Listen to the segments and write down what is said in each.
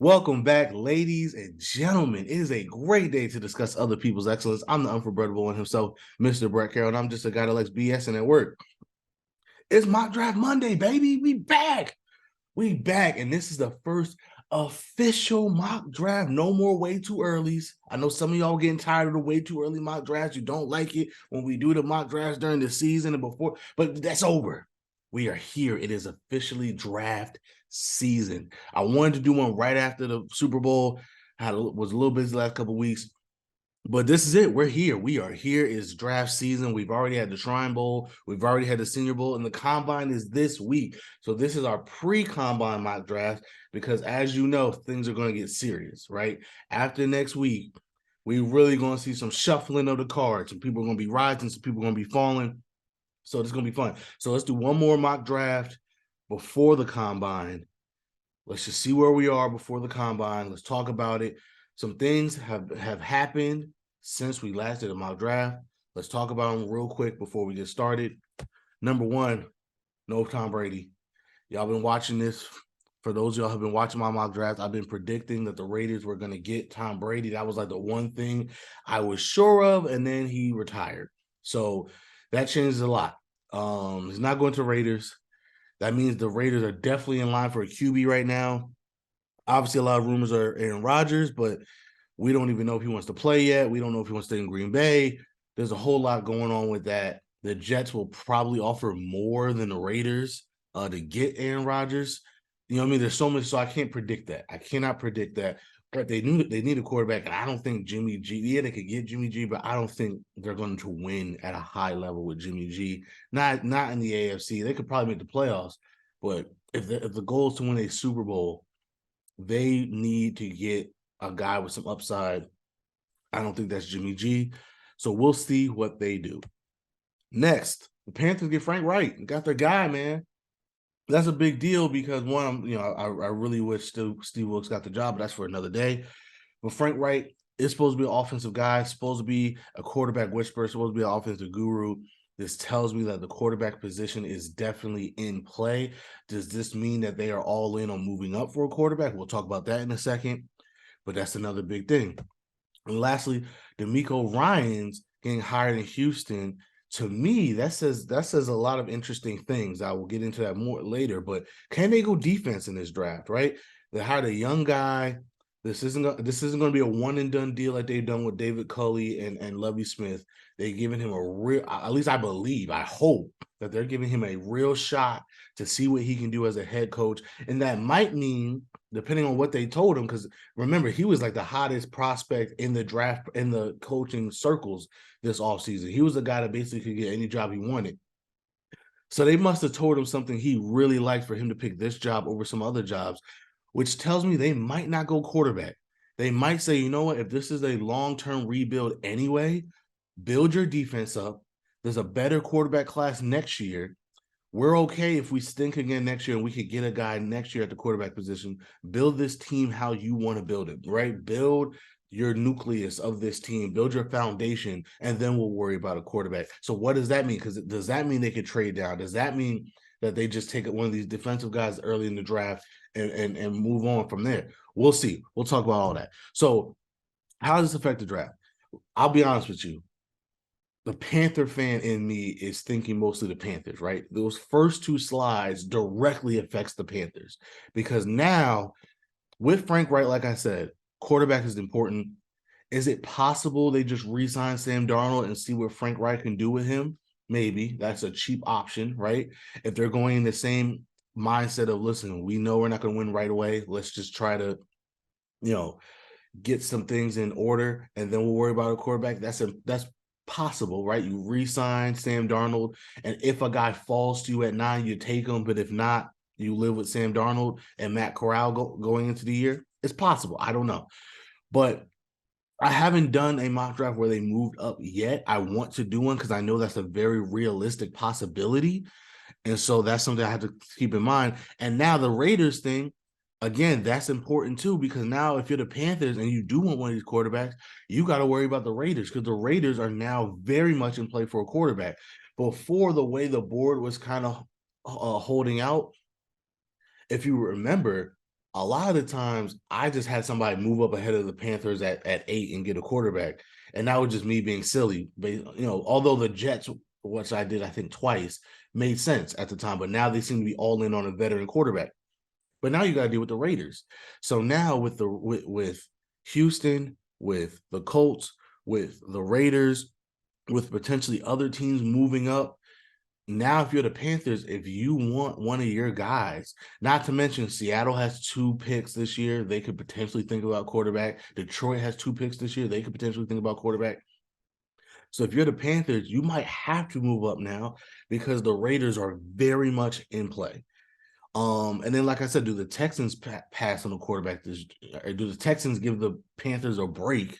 Welcome back, ladies and gentlemen. It is a great day to discuss other people's excellence. I'm the unforgettable one himself, Mr. Brett Carroll, and I'm just a guy that likes BSing at work. It's Mock Draft Monday, baby. We back. We back, and this is the first official mock draft. No more way too earlys. I know some of y'all getting tired of the way too early mock drafts. You don't like it when we do the mock drafts during the season and before, but that's over. We are here. It is officially draft season. I wanted to do one right after the Super Bowl. Was a little busy the last couple of weeks. But this is it. We're here. We are here. It's draft season. We've already had the Shrine Bowl. We've already had the Senior Bowl, and the Combine is this week. So this is our pre-Combine mock draft because, as you know, things are going to get serious, right? After next week, we really going to see some shuffling of the cards. Some people are going to be rising. Some people are going to be falling. So it's going to be fun. So let's do one more mock draft before the Combine. Let's just see where we are before the Combine. Let's talk about it. Some things have happened since we last did a mock draft. Let's talk about them real quick before we get started. Number one, no Tom Brady. Y'all been watching this. For those of y'all who have been watching my mock draft, I've been predicting that the Raiders were going to get Tom Brady. That was like the one thing I was sure of, and then he retired. So that changes a lot. He's not going to Raiders. That means the Raiders are definitely in line for a QB right now. Obviously, a lot of rumors are Aaron Rodgers, but we don't even know if he wants to play yet. We don't know if he wants to stay in Green Bay. There's a whole lot going on with that. The Jets will probably offer more than the Raiders to get Aaron Rodgers. You know what I mean? There's so much, so I can't predict that. I cannot predict that. But they need a quarterback, and I don't think Jimmy G. Yeah, they could get Jimmy G, but I don't think they're going to win at a high level with Jimmy G. Not in the AFC. They could probably make the playoffs, but if the goal is to win a Super Bowl, they need to get a guy with some upside. I don't think that's Jimmy G. So we'll see what they do. Next, the Panthers get Frank Wright. Got their guy, man. That's a big deal because one, I really wish Steve Wilkes got the job, but that's for another day. But Frank Wright is supposed to be an offensive guy, supposed to be a quarterback whisperer, supposed to be an offensive guru. This tells me that the quarterback position is definitely in play. Does this mean that they are all in on moving up for a quarterback? We'll talk about that in a second, but that's another big thing. And lastly, D'Amico Ryans getting hired in Houston. To me, that says a lot of interesting things. I will get into that more later. But can they go defense in this draft? Right? They hired a young guy. This isn't going to be a one and done deal like they've done with David Culley and Lovie Smith. They've given him a real, at least I believe, I hope that they're giving him a real shot to see what he can do as a head coach, and that might mean, depending on what they told him, because remember, he was like the hottest prospect in the draft, in the coaching circles this offseason. He was the guy that basically could get any job he wanted. So they must have told him something he really liked for him to pick this job over some other jobs, which tells me they might not go quarterback. They might say, you know what, if this is a long-term rebuild anyway, build your defense up. There's a better quarterback class next year. We're okay if we stink again next year and we could get a guy next year at the quarterback position. Build this team how you want to build it, right? Build your nucleus of this team, build your foundation, and then we'll worry about a quarterback. So what does that mean? Because does that mean they could trade down? Does that mean that they just take one of these defensive guys early in the draft and move on from there? We'll see. We'll talk about all that. So how does this affect the draft? I'll be honest with you. The Panther fan in me is thinking mostly the Panthers, right? Those first two slides directly affects the Panthers because now with Frank Wright, like I said, quarterback is important. Is it possible they just re-sign Sam Darnold and see what Frank Wright can do with him? Maybe. That's a cheap option, right? If they're going in the same mindset of, listen, we know we're not going to win right away. Let's just try to, get some things in order, and then we'll worry about a quarterback. That's possible, right? You re-sign Sam Darnold, and if a guy falls to you at 9, you take him. But if not, you live with Sam Darnold and Matt Corral going into the year. It's possible. I don't know, but I haven't done a mock draft where they moved up yet. I want to do one because I know that's a very realistic possibility. And so that's something I have to keep in mind. And now the Raiders thing, again, that's important too, because now if you're the Panthers and you do want one of these quarterbacks, you got to worry about the Raiders because the Raiders are now very much in play for a quarterback. Before, the way the board was kind of holding out, if you remember, A lot of the times I just had somebody move up ahead of the Panthers at 8 and get a quarterback. And that was just me being silly. But, although the Jets, which I did, I think twice, made sense at the time, but now they seem to be all in on a veteran quarterback. But now you got to deal with the Raiders. So now with Houston, with the Colts, with the Raiders, with potentially other teams moving up, now if you're the Panthers, if you want one of your guys, not to mention Seattle has 2 picks this year, they could potentially think about quarterback. Detroit has 2 picks this year, they could potentially think about quarterback. So if you're the Panthers, you might have to move up now because the Raiders are very much in play. And then, like I said, do the Texans pass on the quarterback? Or do the Texans give the Panthers a break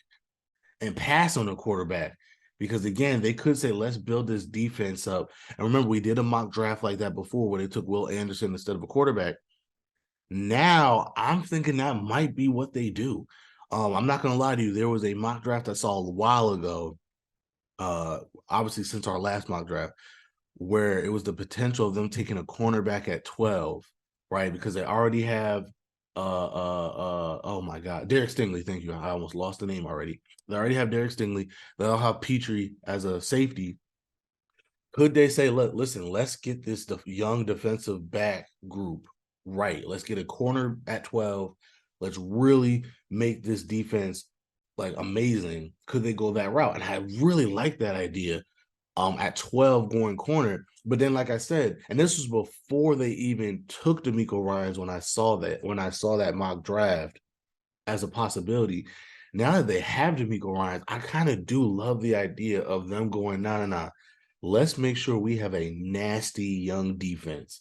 and pass on the quarterback? Because again, they could say, let's build this defense up. And remember, we did a mock draft like that before where they took Will Anderson instead of a quarterback. Now I'm thinking that might be what they do. I'm not gonna lie to you, there was a mock draft I saw a while ago, obviously since our last mock draft, where it was the potential of them taking a cornerback at 12, right? Because they already have oh my God, Derek Stingley. Thank you. I almost lost the name already. They already have Derek Stingley. They'll have Petrie as a safety. Could they say, listen, let's get this young defensive back group right. Let's get a corner at 12. Let's really make this defense like amazing. Could they go that route? And I really like that idea at 12 going corner. But then, like I said, and this was before they even took DeMeco Ryans when I saw that mock draft as a possibility. Now that they have DeMeco Ryans, I kind of do love the idea of them going, nah. Let's make sure we have a nasty young defense.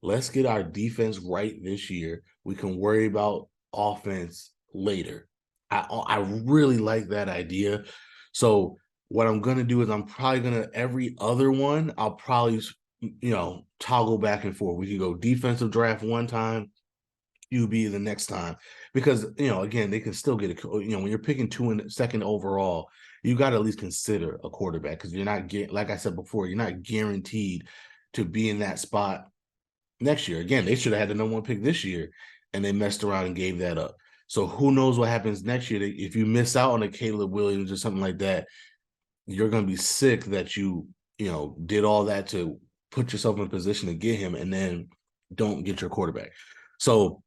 Let's get our defense right this year. We can worry about offense later. I really like that idea. So what I'm gonna do is I'm probably gonna every other one I'll probably toggle back and forth. We could go defensive draft one time, QB the next time, because again they can still get a when you're picking 2 second overall, you got to at least consider a quarterback because you're not getting, like I said before, you're not guaranteed to be in that spot next year. Again, they should have had the number 1 pick this year, and they messed around and gave that up. So who knows what happens next year? If you miss out on a Caleb Williams or something like that, you're going to be sick that you did all that to put yourself in a position to get him and then don't get your quarterback. So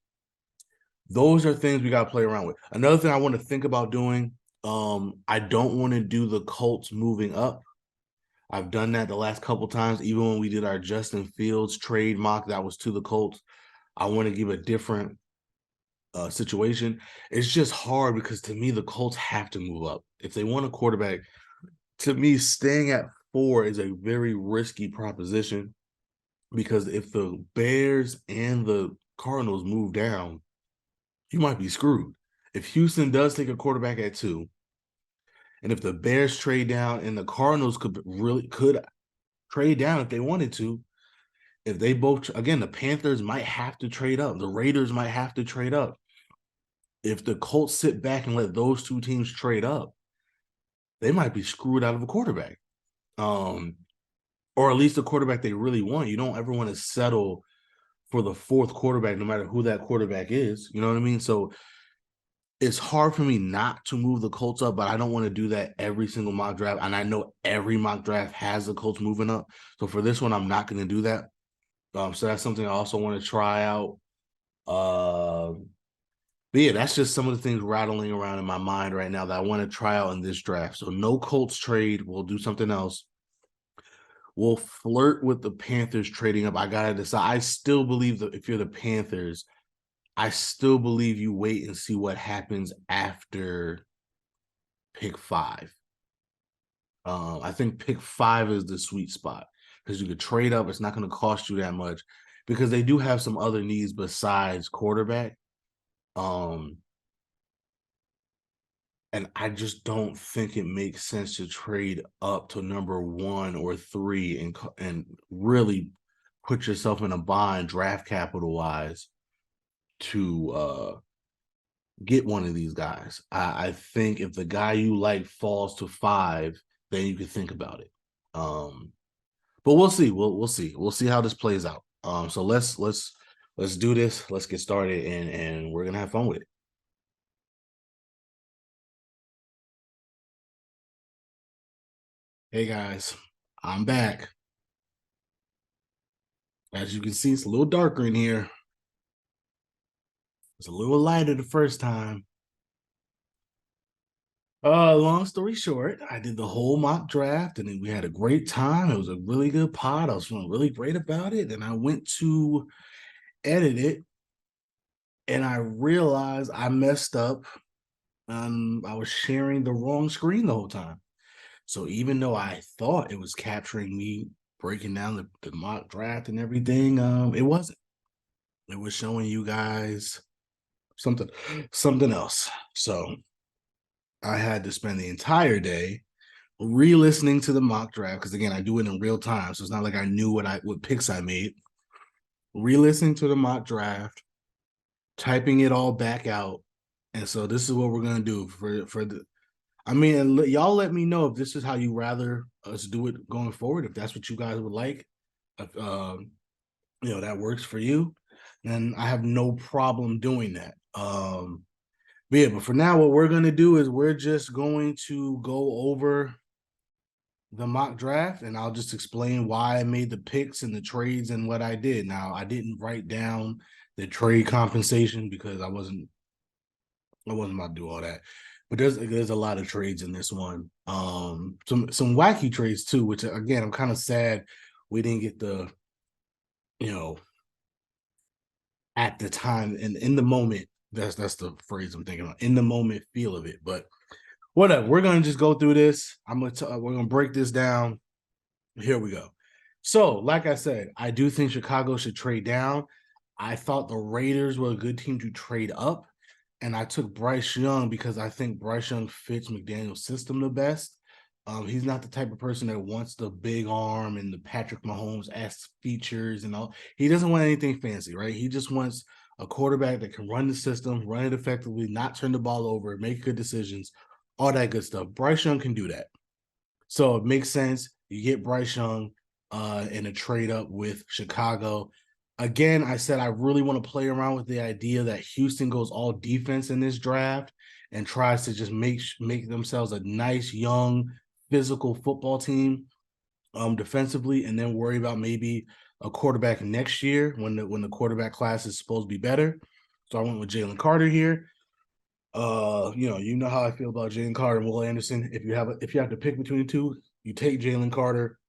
those are things we got to play around with. Another thing I want to think about doing, I don't want to do the Colts moving up. I've done that the last couple times. Even when we did our Justin Fields trade mock, that was to the Colts. I want to give a different situation. It's just hard because to me, the Colts have to move up. If they want a quarterback, to me, staying at 4 is a very risky proposition because if the Bears and the Cardinals move down, you might be screwed. If Houston does take a quarterback at 2, and if the Bears trade down and the Cardinals could trade down if they wanted to, if they both, again, the Panthers might have to trade up. The Raiders might have to trade up. If the Colts sit back and let those 2 teams trade up, they might be screwed out of a quarterback. Or at least the quarterback they really want. You don't ever want to settle for the 4th quarterback, no matter who that quarterback is. You know what I mean? So it's hard for me not to move the Colts up, but I don't want to do that every single mock draft. And I know every mock draft has the Colts moving up. So for this one, I'm not going to do that. So that's something I also want to try out. But yeah, that's just some of the things rattling around in my mind right now that I want to try out in this draft. So no Colts trade. We'll do something else. We'll flirt with the Panthers trading up. I got to decide. I still believe that if you're the Panthers, I still believe you wait and see what happens after pick 5. I think pick 5 is the sweet spot because you could trade up. It's not going to cost you that much because they do have some other needs besides quarterback. And I just don't think it makes sense to trade up to number 1 or 3 and really put yourself in a bind draft capital wise to get one of these guys. I think if the guy you like falls to 5, then you can think about it. But we'll see. We'll see. We'll see how this plays out. So let's let's do this. Let's get started, and we're gonna have fun with it. Hey guys, I'm back. As you can see, it's a little darker in here. It's a little lighter the first time. Long story short, I did the whole mock draft and then we had a great time. It was a really good pod. I was feeling really great about it. And I went to edit it and I realized I messed up. I was sharing the wrong screen the whole time. So even though I thought it was capturing me breaking down the mock draft and everything, it wasn't. It was showing you guys something else. So I had to spend the entire day re-listening to the mock draft because again, I do it in real time, so it's not like I knew what picks I made. Re-listening to the mock draft, typing it all back out, and so this is what we're gonna do for the. I mean, y'all let me know if this is how you rather us do it going forward. If that's what you guys would like, if that works for you, then I have no problem doing that. But for now, what we're gonna do is we're just going to go over the mock draft and I'll just explain why I made the picks and the trades and what I did. Now, I didn't write down the trade compensation because I wasn't about to do all that. But there's a lot of trades in this one. Some wacky trades too, which again, I'm kind of sad we didn't get the, you know, at the time and in the moment. That's the phrase I'm thinking of. In the moment feel of it. But whatever. We're gonna just go through this. We're gonna break this down. Here we go. So, like I said, I do think Chicago should trade down. I thought the Raiders were a good team to trade up, and I took Bryce Young because I think Bryce Young fits McDaniel's system the best. He's not the type of person that wants the big arm and the Patrick Mahomes-esque features and all. He doesn't want anything fancy, right? He just wants a quarterback that can run the system, run it effectively, not turn the ball over, make good decisions, all that good stuff. Bryce Young can do that. So it makes sense. You get Bryce Young in a trade up with Chicago. Again, I said I really want to play around with the idea that Houston goes all defense in this draft and tries to just make themselves a nice, young, physical football team defensively, and then worry about maybe a quarterback next year when the quarterback class is supposed to be better. So I went with Jalen Carter here. You know how I feel about Jalen Carter and Will Anderson. If you have to pick between the two, you take Jalen Carter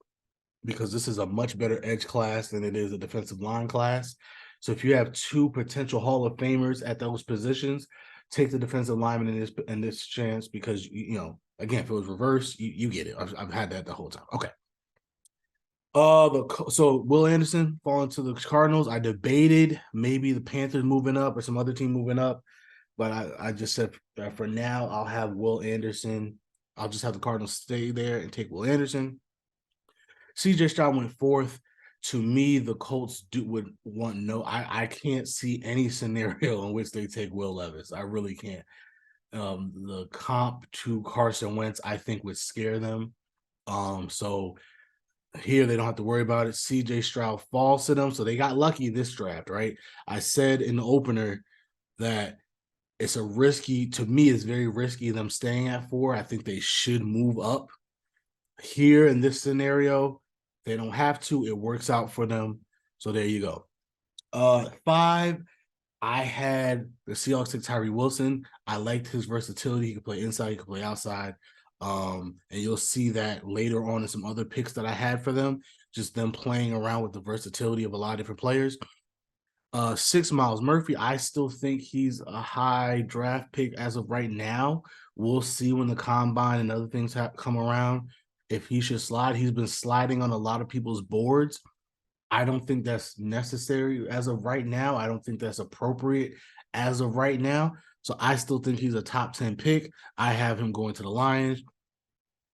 because this is a much better edge class than it is a defensive line class. So if you have two potential Hall of Famers at those positions, take the defensive lineman in this chance because again, if it was reverse, you get it. I've had that the whole time. Okay. So Will Anderson falling to the Cardinals. I debated maybe the Panthers moving up or some other team moving up. But I just said for now, I'll have Will Anderson. I'll just have the Cardinals stay there and take Will Anderson. CJ Stroud went fourth. To me, the Colts would want no. I can't see any scenario in which they take Will Levis. I really can't. The comp to Carson Wentz, I think, would scare them. So here they don't have to worry about it. CJ Stroud falls to them, so they got lucky this draft, right? I said in the opener that it's very risky them staying at 4. I think they should move up. Here in this scenario, they don't have to. It works out for them. So there you go. 5, I had the Seahawks take Tyree Wilson. I liked his versatility. He could play inside, he could play outside. And you'll see that later on in some other picks that I had for them, just them playing around with the versatility of a lot of different players. 6, Miles Murphy. I still think he's a high draft pick as of right now. We'll see when the combine and other things come around if he should slide. He's been sliding on a lot of people's boards. I don't think that's necessary as of right now. I don't think that's appropriate as of right now. So I still think he's a top 10 pick. I have him going to the Lions.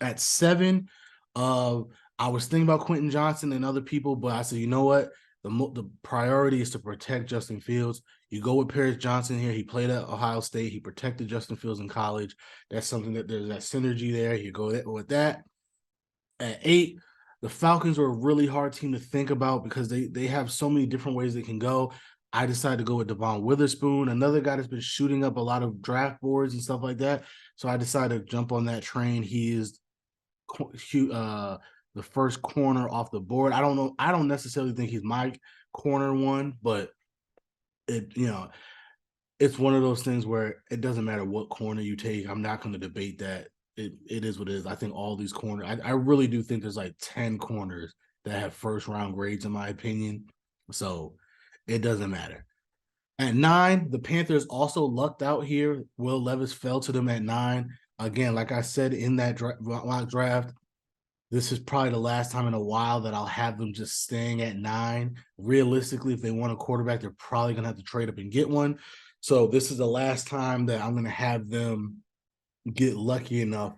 At 7, I was thinking about Quentin Johnson and other people, but I said, you know what? The priority is to protect Justin Fields. You go with Paris Johnson here. He played at Ohio State. He protected Justin Fields in college. That's something that there's that synergy there. You go with that. At 8, the Falcons are a really hard team to think about because they have so many different ways they can go. I decided to go with Devon Witherspoon, another guy that's been shooting up a lot of draft boards and stuff like that. So I decided to jump on that train. He is the first corner off the board. I don't know. I don't necessarily think he's my corner one, but it's one of those things where it doesn't matter what corner you take. I'm not going to debate that. It is what it is. I think all these corners. I really do think there's like 10 corners that have first round grades in my opinion. So it doesn't matter. At 9, the Panthers also lucked out here. Will Levis fell to them at 9. Again, like I said in that draft, this is probably the last time in a while that I'll have them just staying at 9. Realistically, if they want a quarterback, they're probably going to have to trade up and get one. So this is the last time that I'm going to have them get lucky enough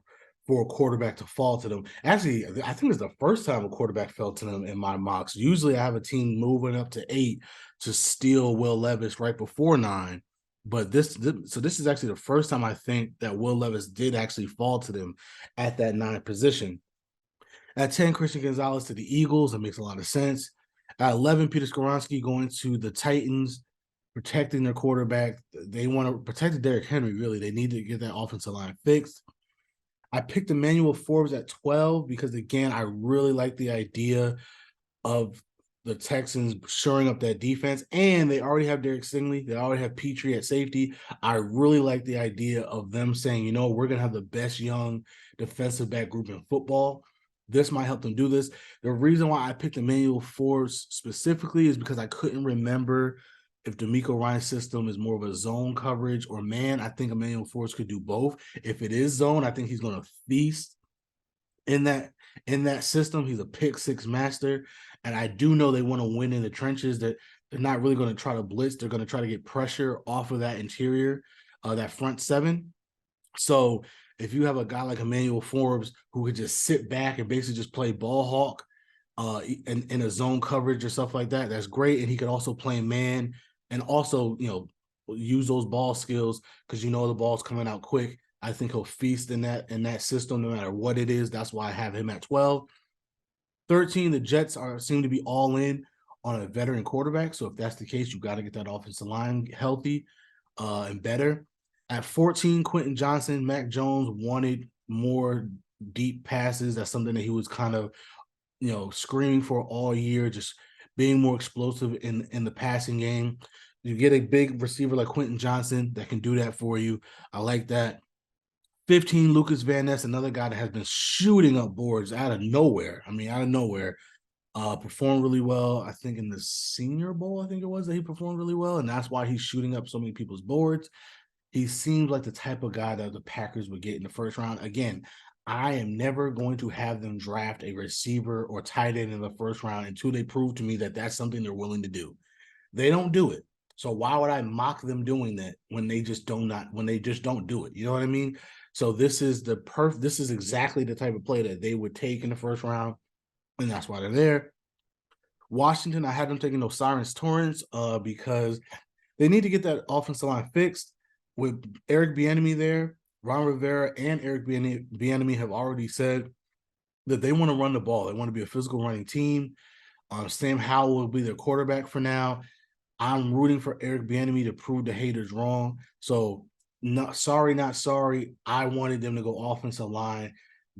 for a quarterback to fall to them. Actually, I think it's the first time a quarterback fell to them in my mocks. Usually I have a team moving up to 8 to steal Will Levis right before 9. But this is actually the first time I think that Will Levis did actually fall to them at that 9 position. At 10, Christian Gonzalez to the Eagles. That makes a lot of sense. At 11, Peter Skoronski going to the Titans, protecting their quarterback. They want to protect Derrick Henry, really. They need to get that offensive line fixed. I picked Emmanuel Forbes at 12 because, again, I really like the idea of the Texans shoring up that defense, and they already have Derek Stingley. They already have Petrie at safety. I really like the idea of them saying, we're going to have the best young defensive back group in football. This might help them do this. The reason why I picked Emmanuel Forbes specifically is because I couldn't remember if DeMeco Ryan's system is more of a zone coverage or man. I think Emmanuel Forbes could do both. If it is zone, I think he's going to feast in that system. He's a pick six master, and I do know they want to win in the trenches. That they're not really going to try to blitz. They're going to try to get pressure off of that interior, that front 7. So if you have a guy like Emmanuel Forbes who could just sit back and basically just play ball hawk in a zone coverage or stuff like that, that's great. And he could also play man and also, use those ball skills because the ball's coming out quick. I think he'll feast in that system no matter what it is. That's why I have him at 12. 13, the Jets seem to be all in on a veteran quarterback. So if that's the case, you got to get that offensive line healthy and better. At 14, Quentin Johnson, Mac Jones wanted more deep passes. That's something that he was kind of, screaming for all year, just being more explosive in the passing game. You get a big receiver like Quentin Johnson that can do that for you. I like that. 15, Lucas Van Ness, another guy that has been shooting up boards out of nowhere. Performed really well. I think in the Senior Bowl, I think it was that he performed really well, and that's why he's shooting up so many people's boards. He seems like the type of guy that the Packers would get in the first round. Again, I am never going to have them draft a receiver or tight end in the first round until they prove to me that that's something they're willing to do. They don't do it. So why would I mock them doing that when they just don't do it? You know what I mean? So this is exactly the type of play that they would take in the first round, and that's why they're there. Washington, I had them taking Osiris Torrance because they need to get that offensive line fixed. With Eric Bieniemy there, Ron Rivera and Eric Bieniemy have already said that they want to run the ball. They want to be a physical running team. Sam Howell will be their quarterback for now. I'm rooting for Eric Bieniemy to prove the haters wrong. So, not sorry. I wanted them to go offensive line,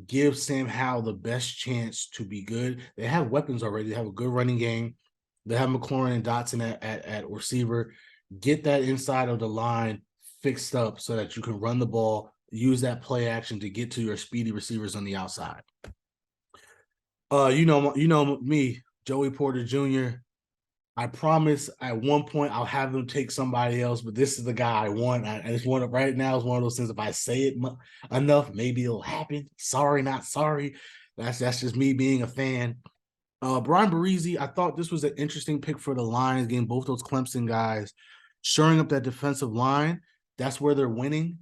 give Sam Howell the best chance to be good. They have weapons already. They have a good running game. They have McLaurin and Dotson at receiver. Get that inside of the line fixed up so that you can run the ball, use that play action to get to your speedy receivers on the outside. You know me, Joey Porter Jr. I promise at one point I'll have them take somebody else, but this is the guy I want. I just want it right now. It's one of those things. If I say it enough, maybe it'll happen. Sorry, not sorry. That's just me being a fan. Brian Barisi, I thought this was an interesting pick for the Lions, getting both those Clemson guys, shoring up that defensive line. That's where they're winning.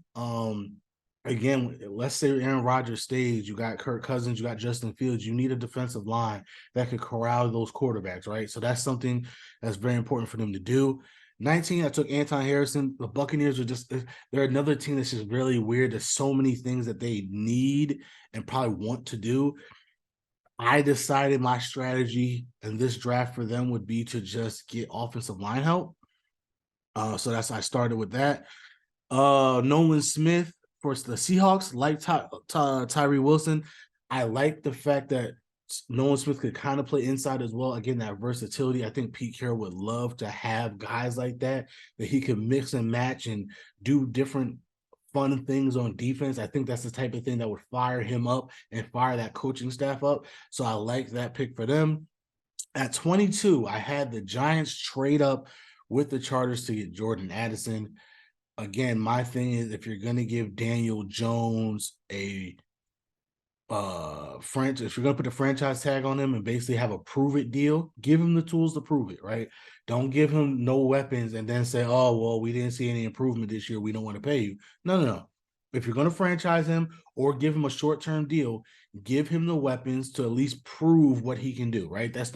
Again, let's say Aaron Rodgers stays, you got Kirk Cousins, you got Justin Fields. You need a defensive line that could corral those quarterbacks, right? So that's something that's very important for them to do. 19, I took Anton Harrison. The Buccaneers they're another team that's just really weird. There's so many things that they need and probably want to do. I decided my strategy in this draft for them would be to just get offensive line help. So that's I started with that. Nolan Smith for the Seahawks, like Tyree Wilson. I like the fact that Nolan Smith could kind of play inside as well. Again, that versatility. I think Pete Carroll would love to have guys like that he could mix and match and do different fun things on defense. I think that's the type of thing that would fire him up and fire that coaching staff up. So I like that pick for them. At 22, I had the Giants trade up with the Chargers to get Jordan Addison. Again, my thing is if you're gonna give Daniel Jones a French, if you're gonna put a franchise tag on him and basically have a prove it deal, give him the tools to prove it, right? Don't give him no weapons and then say, oh, well, we didn't see any improvement this year. We don't want to pay you. No. If you're gonna franchise him or give him a short-term deal, give him the weapons to at least prove what he can do, right? That's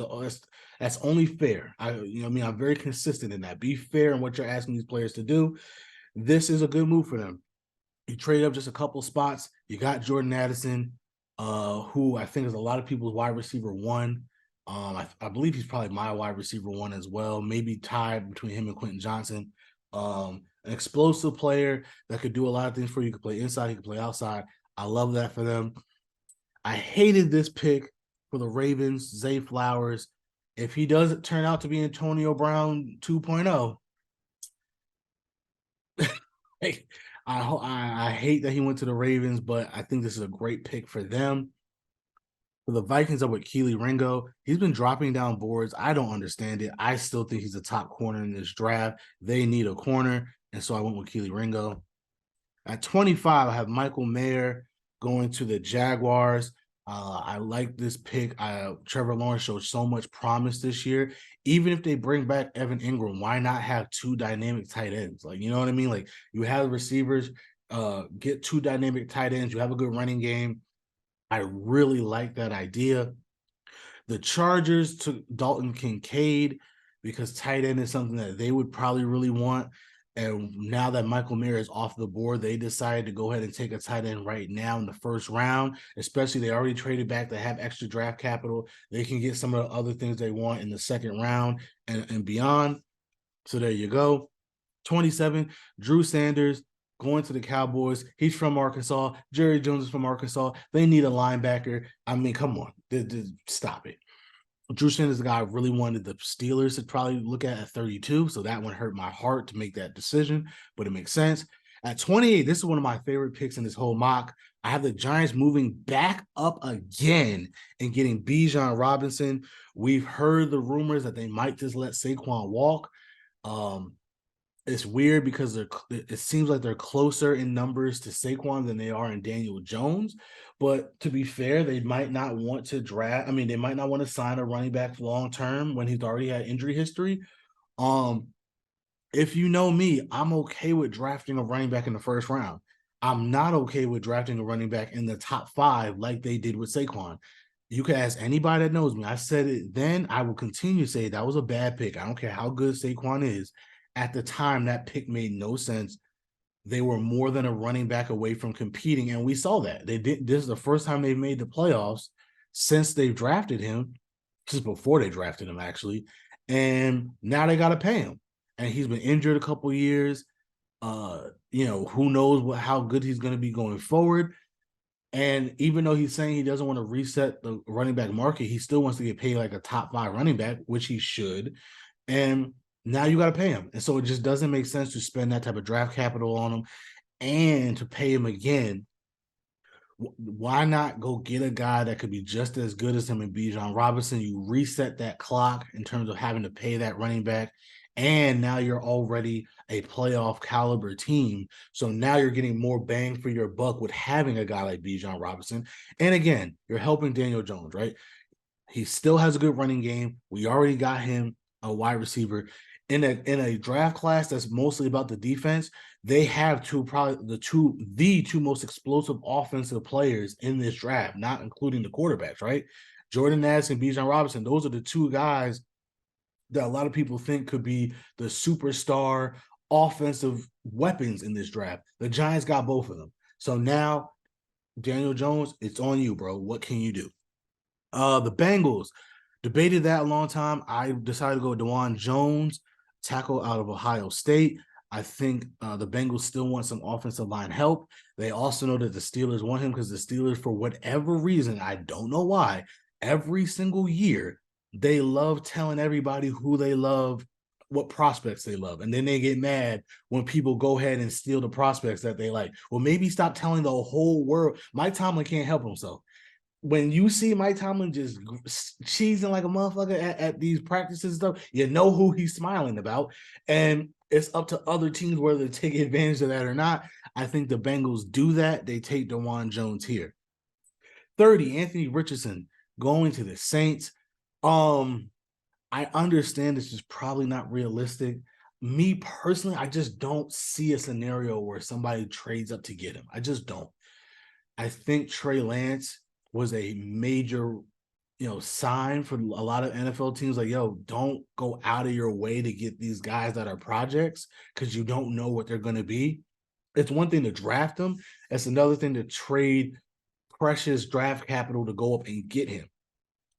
only fair. I'm very consistent in that. Be fair in what you're asking these players to do. This is a good move for them. You trade up just a couple spots. You got Jordan Addison, who I think is a lot of people's wide receiver one. I believe he's probably my wide receiver one as well. Maybe tied between him and Quentin Johnson. An explosive player that could do a lot of things for you. He could play inside, he could play outside. I love that for them. I hated this pick for the Ravens, Zay Flowers. If he doesn't turn out to be Antonio Brown 2.0, I hate that he went to the Ravens, but I think this is a great pick for them. For the Vikings up with Keely Ringo, he's been dropping down boards. I don't understand it. I still think he's a top corner in this draft. They need a corner, and so I went with Keely Ringo. At 25, I have Michael Mayer going to the Jaguars. I like this pick. Trevor Lawrence showed so much promise this year. Even if they bring back Evan Ingram, why not have two dynamic tight ends? Like, you know what I mean? Like, you have receivers, get two dynamic tight ends. You have a good running game. I really like that idea. The Chargers took Dalton Kincaid because tight end is something that they would probably really want. And now that Michael Mayer is off the board, they decided to go ahead and take a tight end right now in the first round, especially they already traded back. They have extra draft capital. They can get some of the other things they want in the second round and beyond. So there you go. 27, Drew Sanders going to the Cowboys. He's from Arkansas. Jerry Jones is from Arkansas. They need a linebacker. I mean, come on. Stop it. Drew Sanders is the guy I really wanted the Steelers to probably look at 32, so that one hurt my heart to make that decision, but it makes sense. At 28, this is one of my favorite picks in this whole mock. I have the Giants moving back up again and getting Bijan Robinson. We've heard the rumors that they might just let Saquon walk. It's weird because it seems like they're closer in numbers to Saquon than they are in Daniel Jones. But to be fair, they might not want to draft. I mean, they might not want to sign a running back long term when he's already had injury history. Um, if you know me, I'm okay with drafting a running back in the first round. I'm not okay with drafting a running back in the top 5 like they did with Saquon. You can ask anybody that knows me. I said it then. I will continue to say that was a bad pick. I don't care how good Saquon is. At the time, that pick made no sense. They were more than a running back away from competing, and we saw that. They did. This is the first time they've made the playoffs since they've drafted him, just before they drafted him, actually. And now they got to pay him. And he's been injured a couple years. Who knows how good he's going to be going forward. And even though he's saying he doesn't want to reset the running back market, he still wants to get paid like a top 5 running back, which he should. And now you got to pay him. And so it just doesn't make sense to spend that type of draft capital on him and to pay him again. Why not go get a guy that could be just as good as him in Bijan Robinson? You reset that clock in terms of having to pay that running back. And now you're already a playoff caliber team. So now you're getting more bang for your buck with having a guy like Bijan Robinson. And again, you're helping Daniel Jones, right? He still has a good running game. We already got him a wide receiver. In a draft class that's mostly about the defense, they have the two most explosive offensive players in this draft, not including the quarterbacks, right? Jordan Addison and Bijan Robinson, those are the two guys that a lot of people think could be the superstar offensive weapons in this draft. The Giants got both of them. So now, Daniel Jones, it's on you, bro. What can you do? The Bengals debated that a long time. I decided to go with DeJuan Jones tackle out of Ohio State. I think the Bengals still want some offensive line help. They also know that the Steelers want him because the Steelers, for whatever reason, I don't know why, every single year, they love telling everybody who they love, what prospects they love. And then they get mad when people go ahead and steal the prospects that they like. Well, maybe stop telling the whole world. Mike Tomlin can't help himself. When you see Mike Tomlin just cheesing like a motherfucker at these practices and stuff, you know who he's smiling about. And it's up to other teams whether to take advantage of that or not. I think the Bengals do that. They take DeJuan Jones here. 30, Anthony Richardson going to the Saints. I understand this is probably not realistic. Me personally, I just don't see a scenario where somebody trades up to get him. I just don't. I think Trey Lance was a major, sign for a lot of NFL teams. Like, yo, don't go out of your way to get these guys that are projects because you don't know what they're going to be. It's one thing to draft them. It's another thing to trade precious draft capital to go up and get him.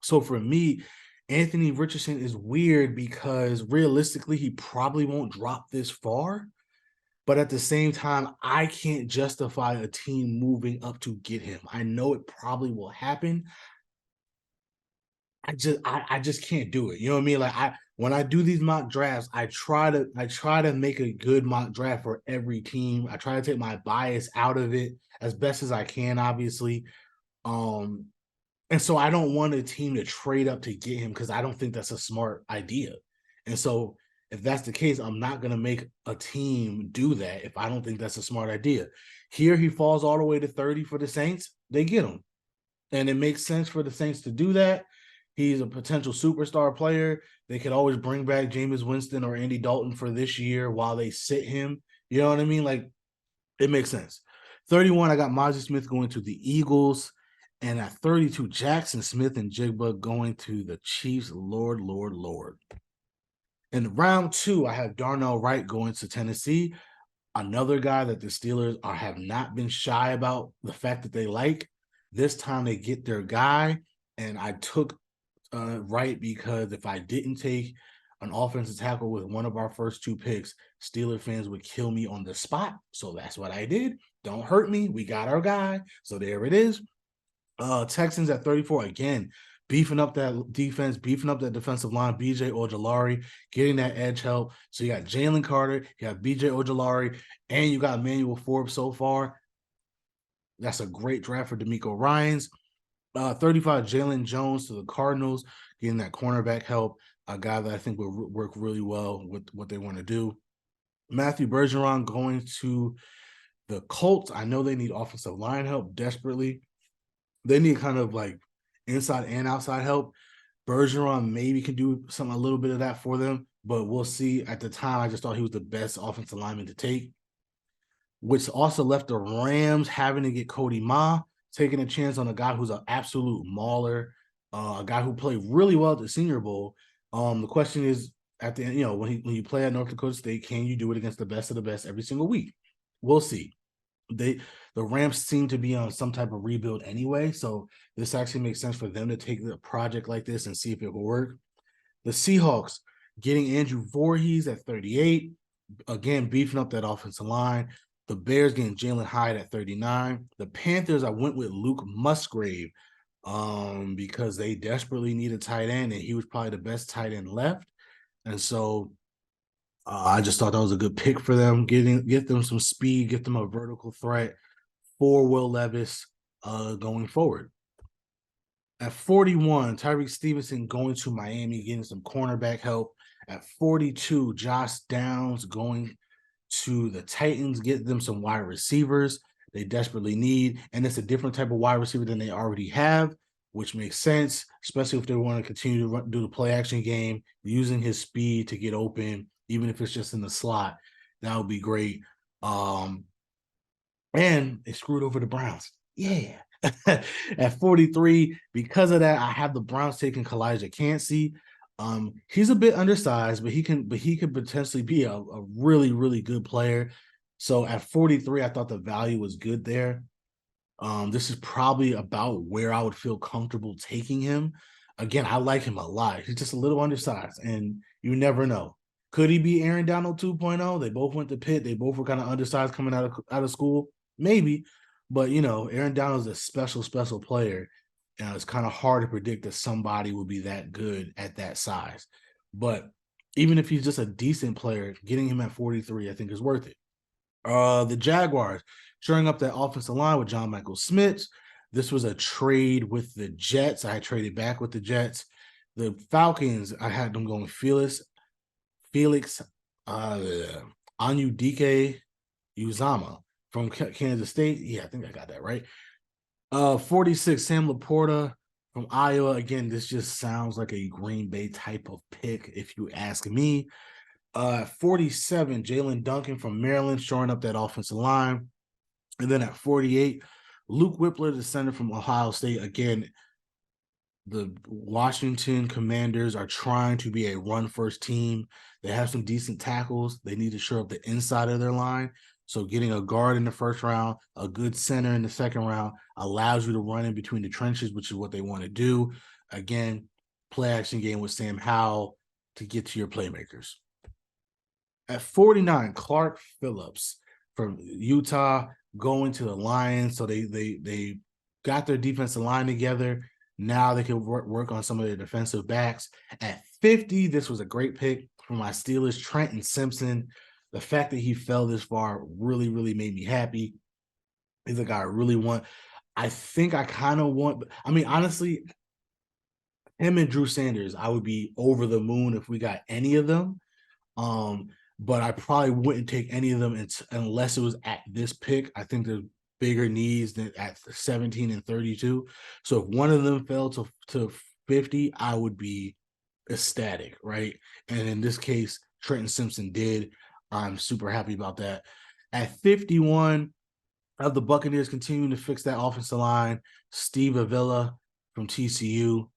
So for me, Anthony Richardson is weird because realistically, he probably won't drop this far. But at the same time, I can't justify a team moving up to get him. I know it probably will happen. I just can't do it. You know what I mean? Like when I do these mock drafts, I try to make a good mock draft for every team. I try to take my bias out of it as best as I can, obviously. And so I don't want a team to trade up to get him because I don't think that's a smart idea. And so if that's the case, I'm not going to make a team do that if I don't think that's a smart idea. Here he falls all the way to 30 for the Saints. They get him. And it makes sense for the Saints to do that. He's a potential superstar player. They could always bring back Jameis Winston or Andy Dalton for this year while they sit him. You know what I mean? Like, it makes sense. 31, I got Mozzie Smith going to the Eagles. And at 32, Jackson Smith and Jigba going to the Chiefs. Lord, Lord, Lord. In round 2, I have Darnell Wright going to Tennessee. Another guy that the Steelers have not been shy about the fact that they like. This time they get their guy. And I took Wright because if I didn't take an offensive tackle with one of our first 2 picks, Steeler fans would kill me on the spot. So that's what I did. Don't hurt me. We got our guy. So there it is. Texans at 34, again, beefing up that defense, beefing up that defensive line, BJ Ojolari, getting that edge help. So you got Jalen Carter, you got BJ Ojolari, and you got Emmanuel Forbes so far. That's a great draft for D'Amico Ryans. 35, Jalen Jones to the Cardinals, getting that cornerback help, a guy that I think will work really well with what they want to do. Matthew Bergeron going to the Colts. I know they need offensive line help desperately. They need kind of like inside and outside help. Bergeron maybe can do a little bit of that for them, but we'll see. At the time, I just thought he was the best offensive lineman to take, which also left the Rams having to get Cody Ma, taking a chance on a guy who's an absolute mauler, a guy who played really well at the Senior Bowl. The question is, at the end, when you play at North Dakota State, can you do it against the best of the best every single week? We'll see. The Rams seem to be on some type of rebuild anyway, so this actually makes sense for them to take a project like this and see if it will work. The Seahawks getting Andrew Voorhees at 38, again beefing up that offensive line. The Bears getting Jalen Hyde at 39. The Panthers, I went with Luke Musgrave because they desperately need a tight end, and he was probably the best tight end left. And so I just thought that was a good pick for them. Get them some speed, get them a vertical threat for Will Levis going forward. At 41, Tyreek Stevenson going to Miami, getting some cornerback help. At 42, Josh Downs going to the Titans, get them some wide receivers they desperately need. And it's a different type of wide receiver than they already have, which makes sense, especially if they want to continue to do the play action game, using his speed to get open, even if it's just in the slot. That would be great. And they screwed over the Browns. Yeah. At 43, because of that, I have the Browns taking Kalijah Cansey. He's a bit undersized, but he could potentially be a really, really good player. So at 43, I thought the value was good there. This is probably about where I would feel comfortable taking him. Again, I like him a lot. He's just a little undersized, and you never know. Could he be Aaron Donald 2.0? They both went to Pitt. They both were kind of undersized coming out of school. Maybe. But, Aaron Donald's a special player. It's kind of hard to predict that somebody will be that good at that size. But even if he's just a decent player, getting him at 43, I think is worth it. The Jaguars shoring up that offensive line with John Michael Schmitz. This was a trade with the Jets. I traded back with the Jets. The Falcons, I had them going Felix Anudike Uzama from Kansas State. Yeah, I think I got that right. 46, Sam Laporta from Iowa. Again, this just sounds like a Green Bay type of pick, if you ask me. 47, Jalen Duncan from Maryland, showing up that offensive line. And then at 48, Luke Whippler, the center from Ohio State. Again, the Washington Commanders are trying to be a run-first team. They have some decent tackles. They need to shore up the inside of their line. So getting a guard in the first round, a good center in the second round allows you to run in between the trenches, which is what they want to do. Again, play action game with Sam Howell to get to your playmakers. At 49, Clark Phillips from Utah going to the Lions. So they got their defensive line together. Now they can work on some of their defensive backs. At 50, this was a great pick for my Steelers, Trenton Simpson. The fact that he fell this far really, really made me happy. He's a guy I really want. I think I kind of want, I mean, honestly, him and Drew Sanders, I would be over the moon if we got any of them. But I probably wouldn't take any of them unless it was at this pick. I think there's bigger needs than at 17 and 32. So if one of them fell to 50, I would be ecstatic, right? And in this case, Trenton Simpson did. I'm super happy about that. At 51, of the Buccaneers continuing to fix that offensive line, Steve Avila from TCU.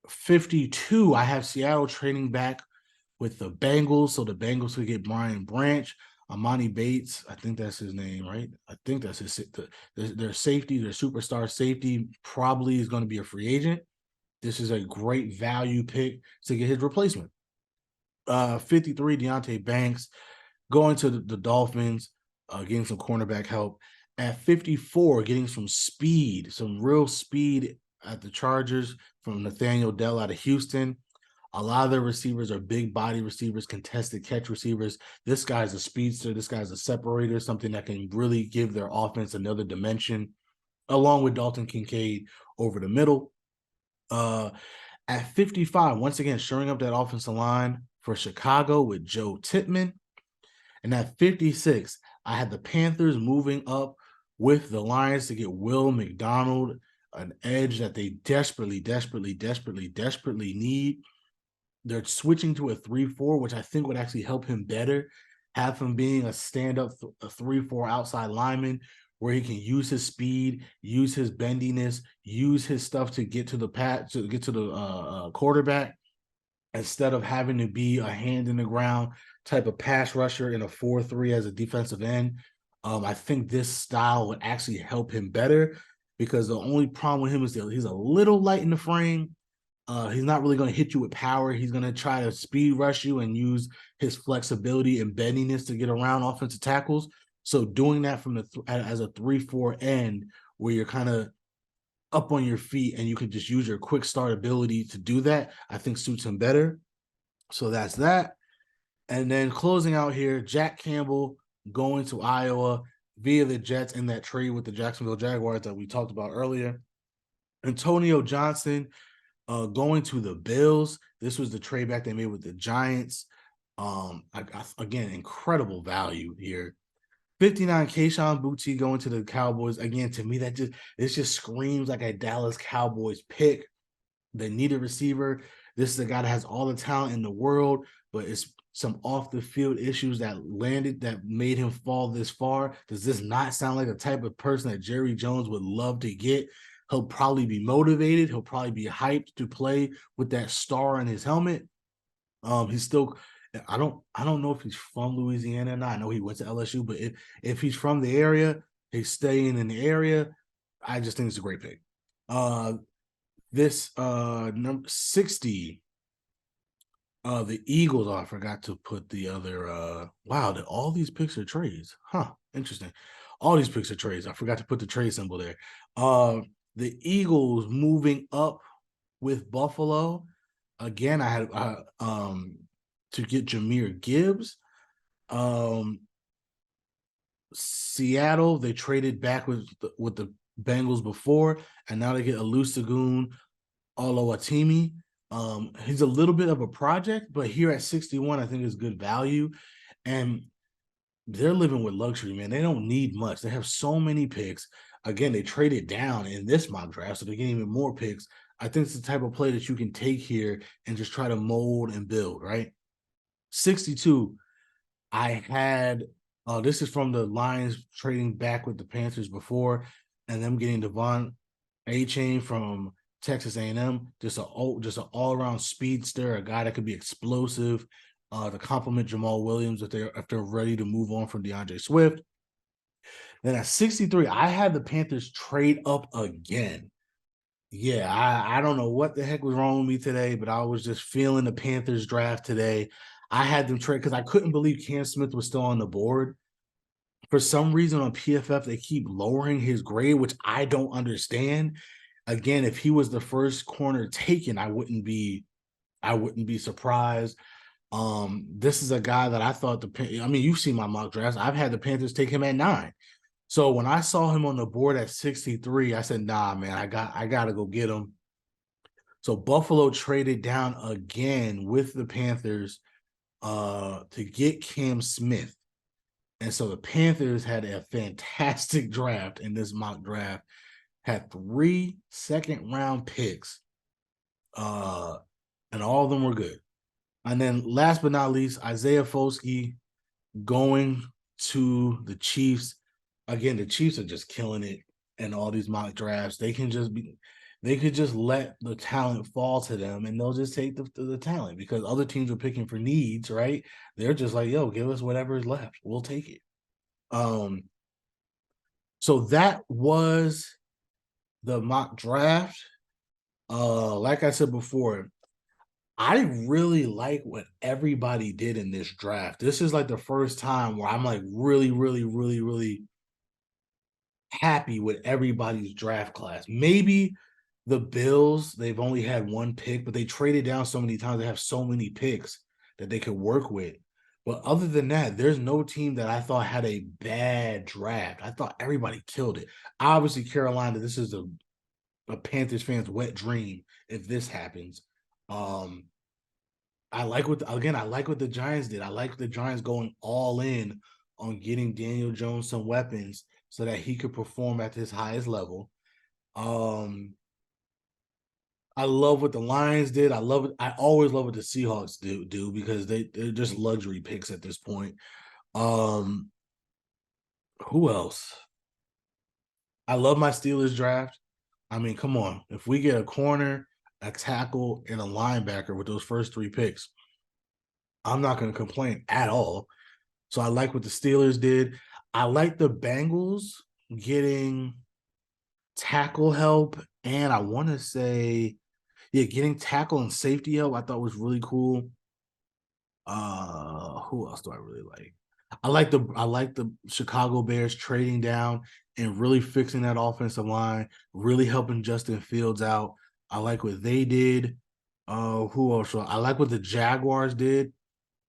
52, I have Seattle trading back with the Bengals, so the Bengals could get Brian Branch, Amani Bates. I think that's his name, right? I think that's their safety, their superstar safety probably is going to be a free agent. This is a great value pick to get his replacement. 53, Deontay Banks going to the Dolphins, getting some cornerback help. At 54, getting some speed, some real speed at the Chargers from Nathaniel Dell out of Houston. A lot of their receivers are big body receivers, contested catch receivers. This guy's a speedster. This guy's a separator, something that can really give their offense another dimension, along with Dalton Kincaid over the middle. At 55, once again, shoring up that offensive line for Chicago with Joe Tippmann. And at 56, I had the Panthers moving up with the Lions to get Will McDonald, an edge that they desperately need. They're switching to a 3-4, which I think would actually help him better. Have him being a stand-up, a 3-4 outside lineman where he can use his speed, use his bendiness, use his stuff to get to the quarterback, instead of having to be a hand in the ground type of pass rusher in a 4-3 as a defensive end. I think this style would actually help him better, because the only problem with him is that he's a little light in the frame. He's not really going to hit you with power. He's going to try to speed rush you and use his flexibility and bendiness to get around offensive tackles. So doing that from as a 3-4 end, where you're kind of up on your feet and you can just use your quick start ability to do that, I think suits him better. So that's that. And then closing out here, Jack Campbell going to Iowa via the Jets in that trade with the Jacksonville Jaguars that we talked about earlier. Antonio Johnson going to the Bills. This was the trade back they made with the Giants. Again, incredible value here. 59, Kayshon Boutte going to the Cowboys. Again, to me, this just screams like a Dallas Cowboys pick. They need a receiver. This is a guy that has all the talent in the world, but it's some off the field issues that made him fall this far. Does this not sound like the type of person that Jerry Jones would love to get? He'll probably be motivated. He'll probably be hyped to play with that star on his helmet. He's still, I don't know if he's from Louisiana or not. I know he went to LSU, but if he's from the area, he's staying in the area. I just think it's a great pick. This number 60, The Eagles. Oh, I forgot to put the other. Wow, all these picks are trades. Huh. Interesting. All these picks are trades. I forgot to put the trade symbol there. The Eagles moving up with Buffalo. Again, I had to get Jahmyr Gibbs. Seattle, they traded back with the Bengals before, and now they get Olusegun Oluwatimi. He's a little bit of a project, but here at 61, I think is good value. And they're living with luxury, man. They don't need much. They have so many picks. Again, they traded down in this mock draft, so they're getting even more picks. I think it's the type of play that you can take here and just try to mold and build, right? 62, I had this is from the Lions trading back with the Panthers before, and them getting Devon A-Chain from Texas A&M. Just an all-around speedster, a guy that could be explosive, to complement Jamal Williams if they're ready to move on from DeAndre Swift. Then at 63, I had the Panthers trade up again. Yeah, I don't know what the heck was wrong with me today, but I was just feeling the Panthers draft today. I had them trade because I couldn't believe Cam Smith was still on the board. For some reason on PFF, they keep lowering his grade, which I don't understand. Again, if he was the first corner taken, I wouldn't be surprised. This is a guy that I thought you've seen my mock drafts. I've had the Panthers take him at 9. So when I saw him on the board at 63, I said, nah, man, I gotta go get him. So Buffalo traded down again with the Panthers to get Cam Smith. And so the Panthers had a fantastic draft in this mock draft, had 3 second-round picks, and all of them were good. And then last but not least, Isaiah Foskey going to the Chiefs. Again, the Chiefs are just killing it in all these mock drafts. They could just let the talent fall to them, and they'll just take the talent because other teams are picking for needs, right? They're just like, yo, give us whatever is left. We'll take it. So that was the mock draft. Like I said before, I really like what everybody did in this draft. This is like the first time where I'm like really, really, really, really happy with everybody's draft class. Maybe the Bills, they've only had 1 pick, but they traded down so many times. They have so many picks that they could work with. But other than that, there's no team that I thought had a bad draft. I thought everybody killed it. Obviously, Carolina, this is a Panthers fan's wet dream if this happens. I like what the Giants did. I like the Giants going all in on getting Daniel Jones some weapons so that he could perform at his highest level. I love what the Lions did. I love it. I always love what the Seahawks do because they're just luxury picks at this point. Who else? I love my Steelers draft. I mean, come on. If we get a corner, a tackle, and a linebacker with those first 3 picks, I'm not going to complain at all. So I like what the Steelers did. I like the Bengals getting tackle help, and I want to say, yeah, getting tackle and safety help I thought was really cool. Who else do I really like? I like the Chicago Bears trading down and really fixing that offensive line, really helping Justin Fields out. I like what they did. Who else? I like what the Jaguars did.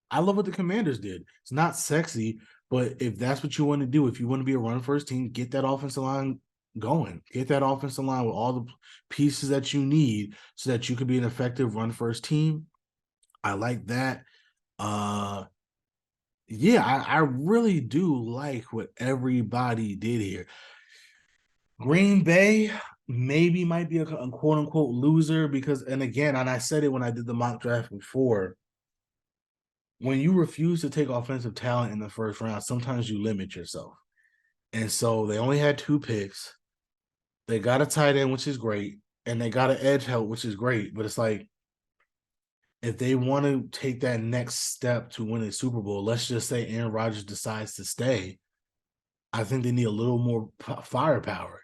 I love what the Commanders did. It's not sexy, but if that's what you want to do, if you want to be a run first team, get that offensive line going. Get that offensive line with all the pieces that you need so that you can be an effective run first team. I like that. Yeah, I really do like what everybody did here. Green Bay maybe might be a quote unquote loser because, and again, and I said it when I did the mock draft before, when you refuse to take offensive talent in the first round, sometimes you limit yourself. And so they only had 2 picks. They got a tight end, which is great, and they got an edge help, which is great. But it's like, if they want to take that next step to win a Super Bowl, let's just say Aaron Rodgers decides to stay, I think they need a little more firepower.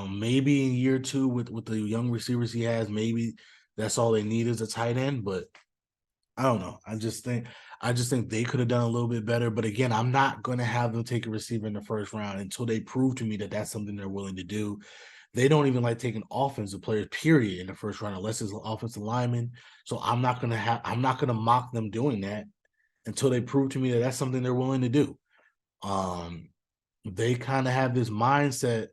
Maybe in year 2 with the young receivers he has, maybe that's all they need is a tight end. But I don't know. I just think they could have done a little bit better. But again, I'm not going to have them take a receiver in the first round until they prove to me that that's something they're willing to do. They don't even like taking offensive players, period, in the first round unless it's an offensive lineman. So I'm not gonna mock them doing that until they prove to me that that's something they're willing to do. Um, they kind of have this mindset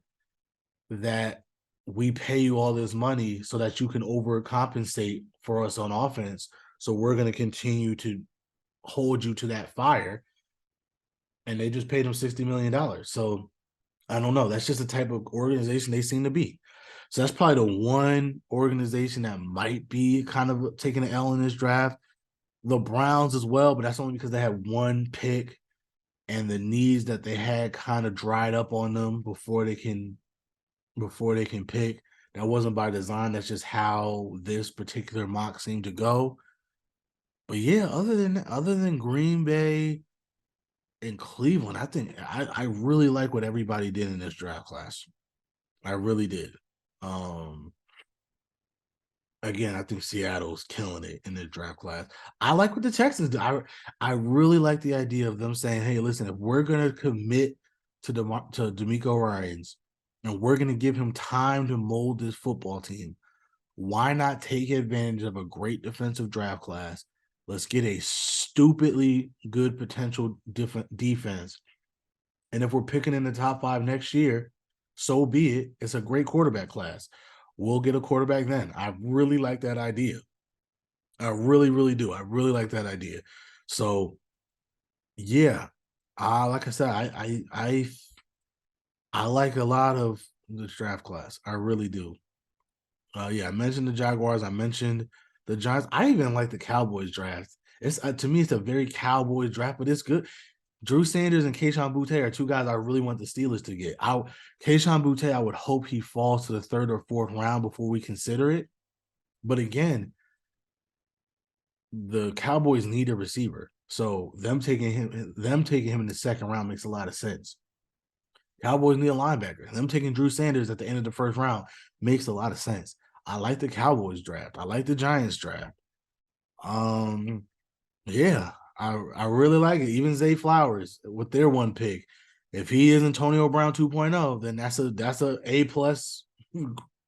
that we pay you all this money so that you can overcompensate for us on offense. So we're going to continue to hold you to that fire. And they just paid him $60 million. So I don't know. That's just the type of organization they seem to be. So that's probably the one organization that might be kind of taking an L in this draft. The Browns as well, but that's only because they had one pick and the needs that they had kind of dried up on them before they can pick. That wasn't by design. That's just how this particular mock seemed to go. But yeah, other than Green Bay and Cleveland, I think I really like what everybody did in this draft class. I really did. Um Again, I think Seattle's killing it in the draft class. I like what the Texans do. I really like the idea of them saying, "Hey, listen, if we're gonna commit to D'Amico Ryans, and we're gonna give him time to mold this football team, why not take advantage of a great defensive draft class? Let's get a stupidly good potential defense, and if we're picking in the top 5 next year, so be it. It's a great quarterback class. We'll get a quarterback then." I really like that idea. I really, really do. I really like that idea. So yeah, like I said, I like a lot of this draft class. I really do. Yeah, I mentioned the Jaguars. I mentioned the Giants. I even like the Cowboys draft. It's to me, it's a very Cowboys draft, but it's good. Drew Sanders and Kayshon Boutte are two guys I really want the Steelers to get. Kayshon Boutte, I would hope he falls to the 3rd or 4th round before we consider it. But again, the Cowboys need a receiver. So them taking him in the 2nd round makes a lot of sense. Cowboys need a linebacker. Them taking Drew Sanders at the end of the 1st round makes a lot of sense. I like the Cowboys draft. I like the Giants draft. Um, yeah, I really like it. Even Zay Flowers with their one pick. If he is Antonio Brown 2.0, then that's a plus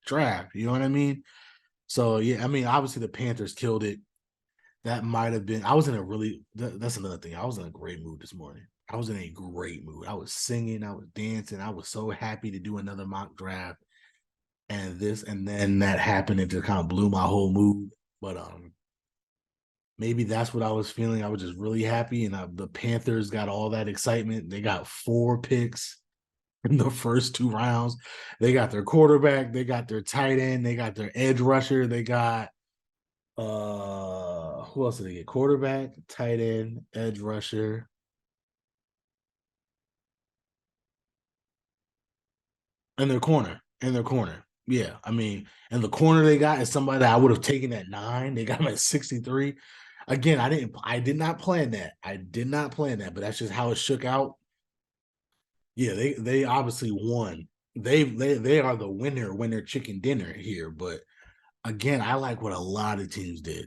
draft. You know what I mean? So yeah, I mean, obviously the Panthers killed it. That might have been. I was in a really. That's another thing. I was in a great mood this morning. I was in a great mood. I was singing. I was dancing. I was so happy to do another mock draft. And then that happened. It just kind of blew my whole mood. But maybe that's what I was feeling. I was just really happy, and the Panthers got all that excitement. They got 4 picks in the first 2 rounds. They got their quarterback. They got their tight end. They got their edge rusher. They got who else did they get? Quarterback, tight end, edge rusher, and their corner. And their corner. Yeah. I mean, and the corner they got is somebody that I would have taken at 9. They got him at 63. Again, I did not plan that. I did not plan that, but that's just how it shook out. Yeah, they obviously won. They are the winner chicken dinner here. But again, I like what a lot of teams did.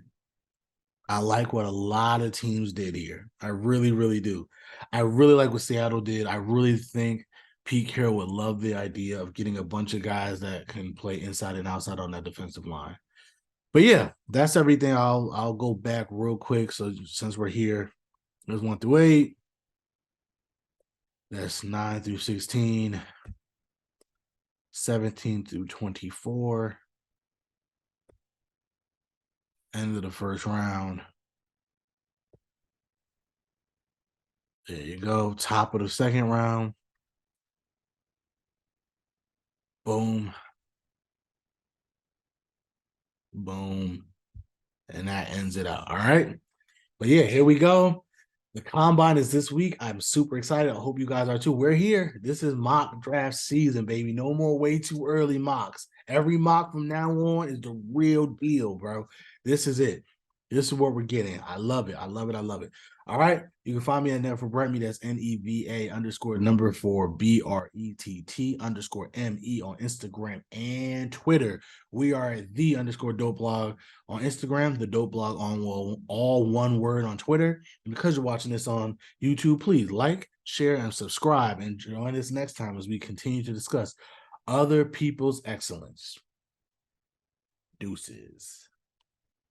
I like what a lot of teams did here. I really, really do. I really like what Seattle did. I really think Pete Carroll would love the idea of getting a bunch of guys that can play inside and outside on that defensive line. But yeah, that's everything. I'll go back real quick. So since we're here, there's 1 through 8. That's 9 through 16, 17 through 24. End of the first round. There you go. Top of the second round. Boom. Boom. And that ends it out. All right. But yeah, here we go. The combine is this week. I'm super excited. I hope you guys are too. We're here. This is mock draft season, baby. No more way too early mocks. Every mock from now on is the real deal, bro. This is it. This is what we're getting. I love it. I love it. I love it. All right. You can find me at Never for Brett Me. That's NEVA_BRETT_MEE on Instagram and Twitter. We are at _dope blog on Instagram, the dope blog on all one word on Twitter. And because you're watching this on YouTube, please like, share, and subscribe. And join us next time as we continue to discuss other people's excellence. Deuces.